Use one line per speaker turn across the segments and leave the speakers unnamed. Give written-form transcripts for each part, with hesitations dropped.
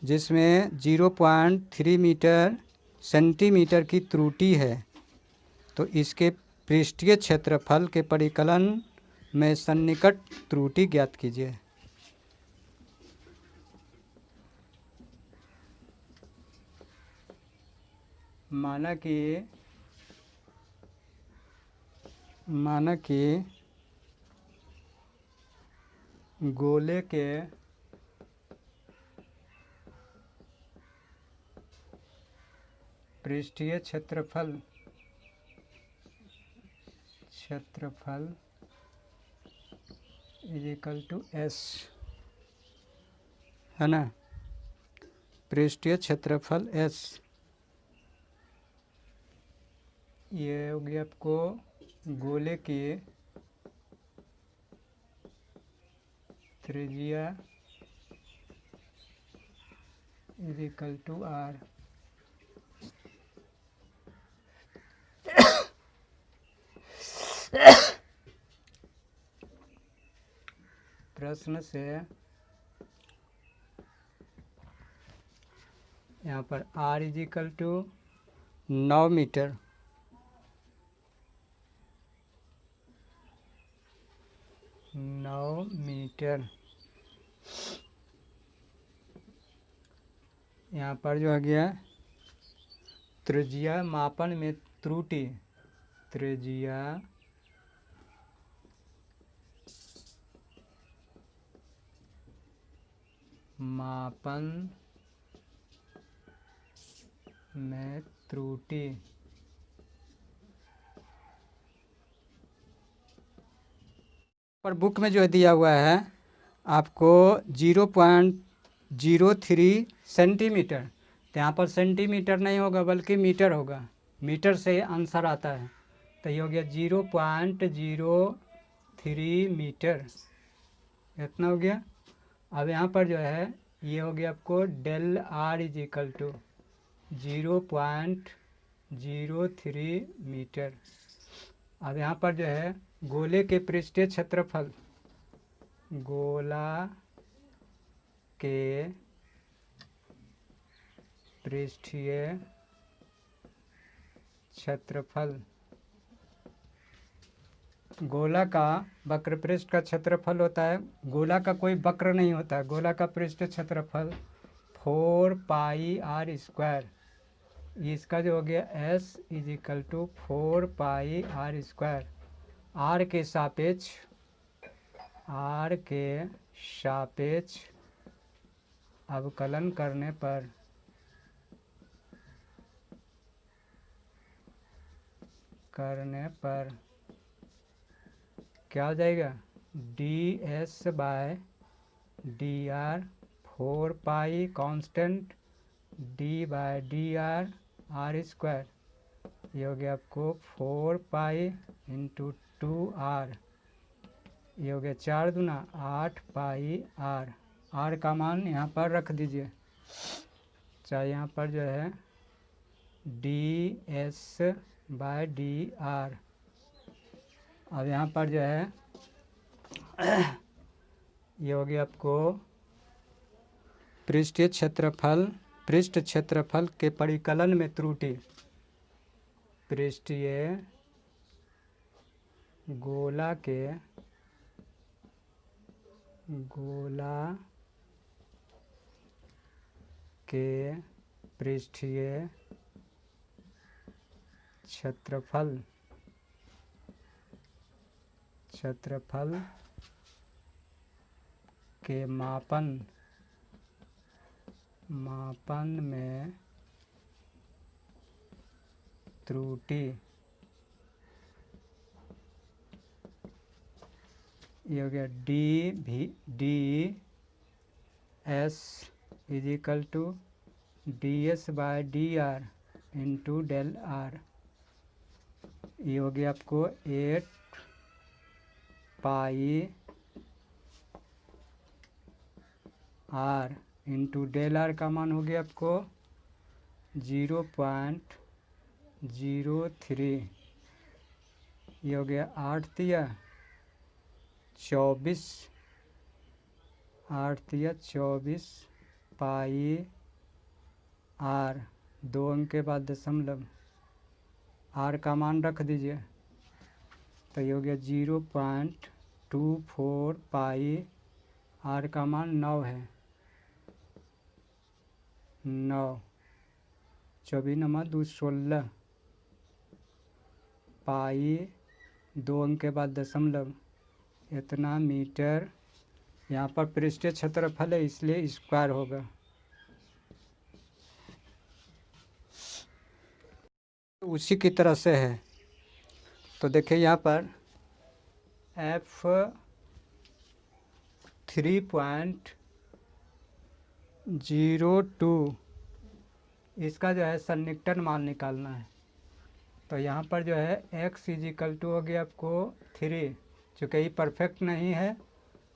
जिसमें 0.3 metre centimetre की त्रुटि है, तो इसके पृष्ठीय क्षेत्रफल के परिकलन में सन्निकट त्रुटि ज्ञात कीजिए। माना कि गोले के पृष्ठीय क्षेत्रफल इज इक्वल टू एस, है ना। पृष्ठीय क्षेत्रफल एस, ये हो गया आपको गोले की त्रिज्या इज इक्वल टू आर। प्रश्न से यहाँ पर r is equal to 9 metre, यहाँ पर जो आ गया त्रिज्या मापन में त्रुटि, त्रिज्या मापन में त्रुटि पर बुक में जो दिया हुआ है आपको 0.03 सेंटीमीटर, तो यहाँ पर सेंटीमीटर नहीं होगा बल्कि मीटर होगा, मीटर से आंसर आता है, तो ये हो गया 0.03 मीटर, इतना हो गया। अब यहाँ पर जो है ये हो गया आपको del r is equal to 0.03 metre. अब यहाँ पर जो है गोले के पृष्ठीय क्षेत्रफल, गोला के पृष्ठीय क्षेत्रफल, गोला का वक्र पृष्ठ का क्षेत्रफल होता है, गोला का कोई वक्र नहीं होता है, गोला का पृष्ठ क्षेत्रफल 4 पाई आर स्क्वायर, इसका जो हो गया s is equal to 4 pi r square, r के सापेक्ष अवकलन करने पर क्या हो जाएगा, ds by d r, 4 pi constant d by d r r square, ये हो गया आपको 4 पाई इंटू 2r, ये हो गया 4 दूना 8 पाई आर, आर का मान यहाँ पर रख दीजिए, चाहे यहाँ पर जो है ds बाय डी आर। अब यहाँ पर जो है ये हो गया आपको पृष्ठ क्षेत्रफल के परिकलन में त्रुटि, पृष्ठीय गोला के पृष्ठीय क्षेत्रफल के मापन में त्रुटि, ये हो गया d s is equal to ds by d r into del r, ये हो गया आपको 8 pi r into del r का मान हो गया आपको 0.03, ये हो गया 8 तिया 24 पाई आर, 2 अंक के बाद दशमलव, आर का मान रख दीजिए, तो ये हो गया 0.24 पाई, आर का मान 9 है, 9, 24 नंबर 2 16 पाई, 2 अंक के बाद दशमलव, इतना मीटर। यहाँ पर पृष्ठीय क्षेत्रफल है इसलिए स्क्वायर होगा। उसी की तरह से है, तो देखिए यहाँ पर F3.02 इसका जो है सन्निकटन मान निकालना है। तो यहाँ पर जो है x इजिकल टू हो गया आपको 3, चूँकि ये परफेक्ट नहीं है,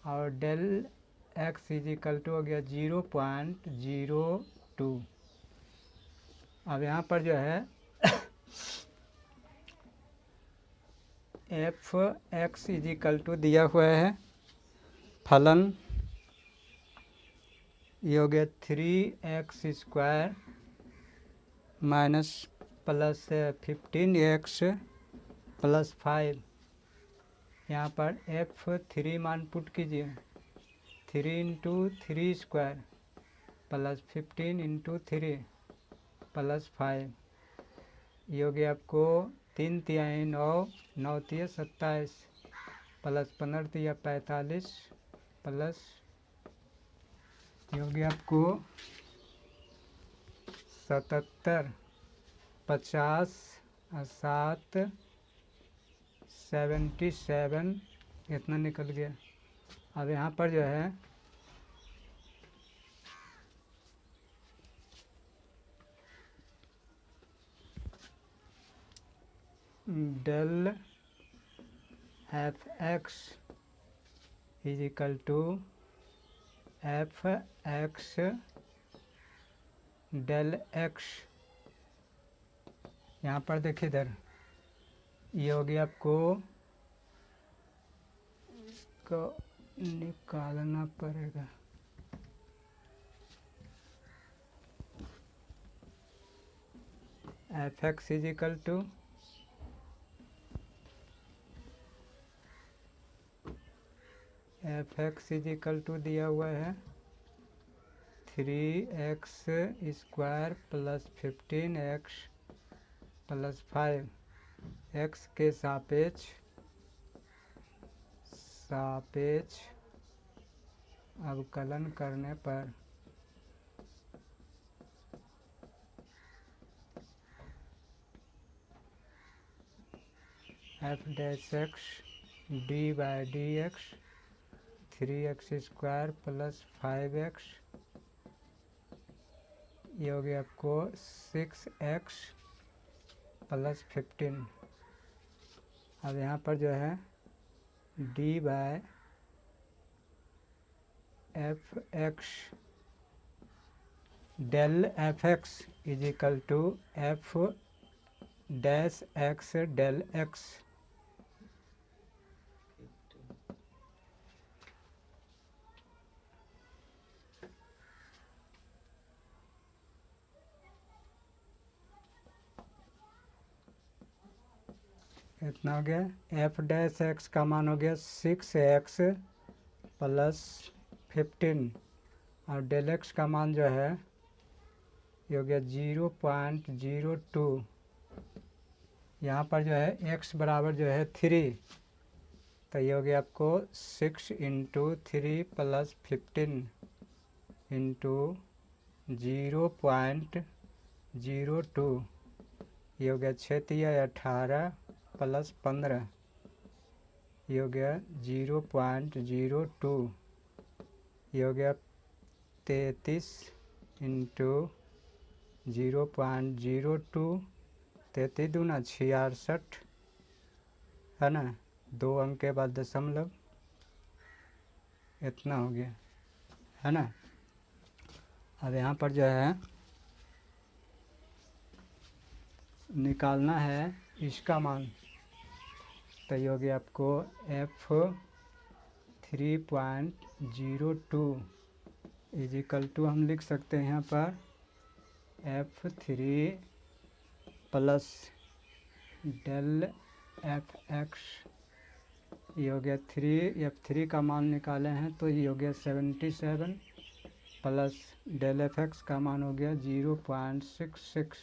और डेल x इजिकल टू हो गया 0.02। अब यहाँ पर जो है एफ एक्स इजिकल टू दिया हुआ है फलन, ये हो गया 3x² minus plus 15x plus 5। यहाँ पर F3 मान पुट कीजिए, 3 × 3² प्लस 15 × 3 प्लस 5, ये हो गया आपको 3 तिहाई 9, 9 तिया 27 प्लस 15 तिया 45 प्लस, ये हो गया आपको 77, 50 और 7 77, इतना निकल गया। अब यहाँ पर जो है del f x is equal to f x del x, यहाँ पर देखिए इधर ये हो गया आपको को निकालना पड़ेगा। F x is equal to f x is equal to दिया हुआ है 3x² plus 15x plus 5, x के सापेक्ष अवकलन करने पर f'(x) d/dx 3x² plus 5x, ये हो गया आपको 6x प्लस 15। अब यहाँ पर जो है d/f(x) del f(x) is equal to f'(x) del x। इतना हो गया, f'(x) का मान हो गया 6x प्लस 15, और डेल x का मान जो है ये हो गया 0.02। यहाँ पर जो है x बराबर जो है 3, तो ये हो गया आपको 6 × 3 प्लस 15 × 0.02, ये हो गया 6 तिया 18 प्लस 15, ये हो गया 0.02, ये हो गया 33 × 0.02, 33 दूना 66 है ना, 2 अंक के बाद दशमलव, इतना हो गया है ना। अब यहाँ पर जो है निकालना है इसका मान, तो ये हो गया आपको F3.02 इजिकल टू हम लिख सकते हैं यहाँ पर F3 प्लस डेल Fx, ये हो गया 3, F3 का मान निकाले हैं तो ये हो गया 77 प्लस डेल Fx का मान हो गया 0.66,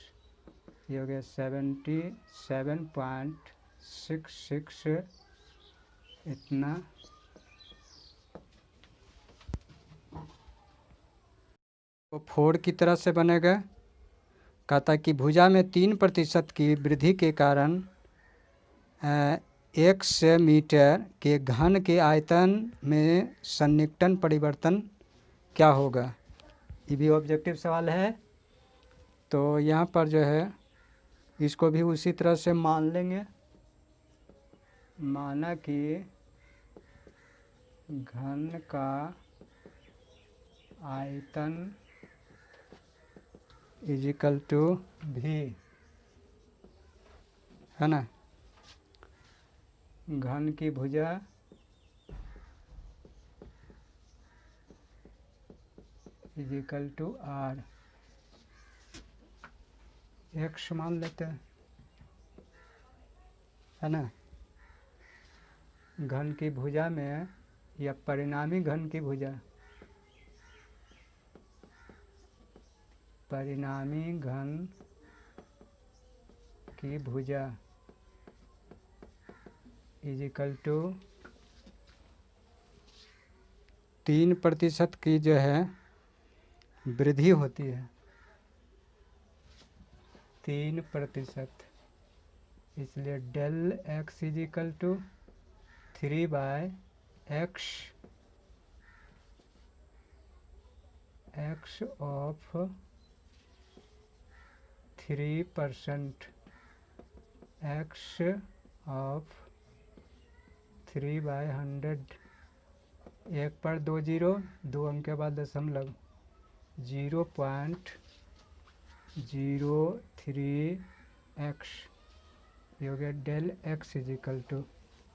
ये हो गया 77.66, इतना। तो 4 की तरह से बनेगा। कहता कि भुजा में 3% की वृद्धि के कारण x मीटर के घन के आयतन में सन्निकटन परिवर्तन क्या होगा। ये भी ऑब्जेक्टिव सवाल है। तो यहाँ पर जो है इसको भी उसी तरह से मान लेंगे। माना कि घन का आयतन इजिकल टू भी, है ना। घन की भुजा इजिकल टू आर, एक्स मान लेते हैं, है ना। घन की भुजा में या परिणामी घन की भुजा, परिणामी घन की भुजा इजिकल टू 3% की जो है वृद्धि होती है, 3%। इसलिए del x is equal to 3/x x of 3%, x of 3/100। 1 पर 2 जीरो, 2 अंक के बाद दशमलव, 0.03x, ये हो गया डेल एक्स इजिकल टू,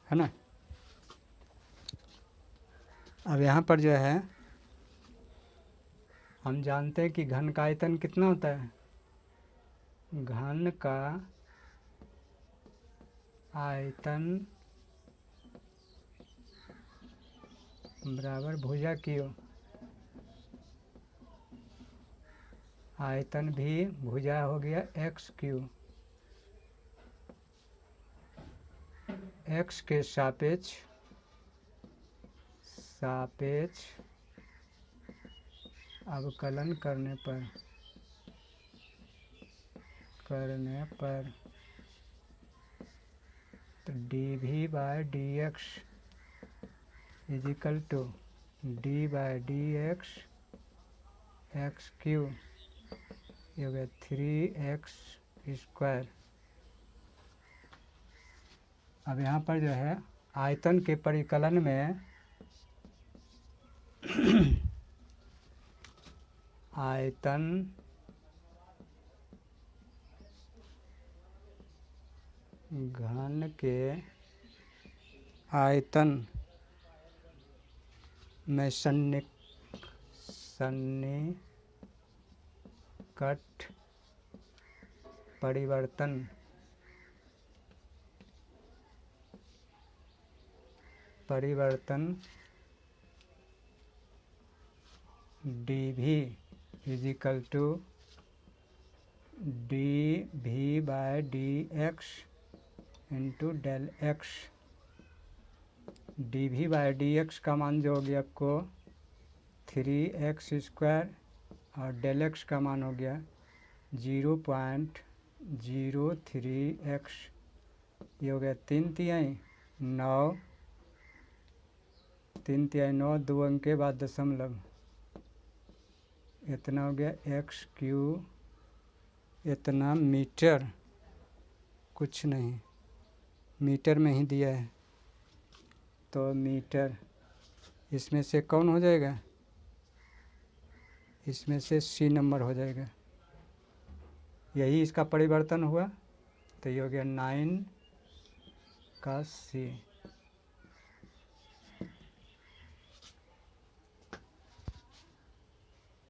है ना। अब यहाँ पर जो है हम जानते हैं कि घन का आयतन कितना होता है। घन का आयतन बराबर भुजा क्यू, आयतन भी भुजा हो गया एक्स क्यू, एक्स के सापेक्ष अवकलन करने पर तो dv/dx is equal to d/dx x Q, ये हो गया 3x²। अब यहाँ पर जो है आयतन के परिकलन में आयतन घन के आयतन में सन्निकट परिवर्तन dv is equal to dv/dx into del x. dv/dx का मान जो हो गया आपको 3x² और डेल एक्स का मान हो गया 0.03x, ये हो गया 3/9, 3/9, 2 अंक के बाद दशमलव, इतना हो गया x³ इतना मीटर, कुछ नहीं, मीटर में ही दिया है तो मीटर, इसमें से कौन हो जाएगा, इसमें से C नंबर हो जाएगा, यही इसका परिवर्तन हुआ तो ये हो गया 9 का C।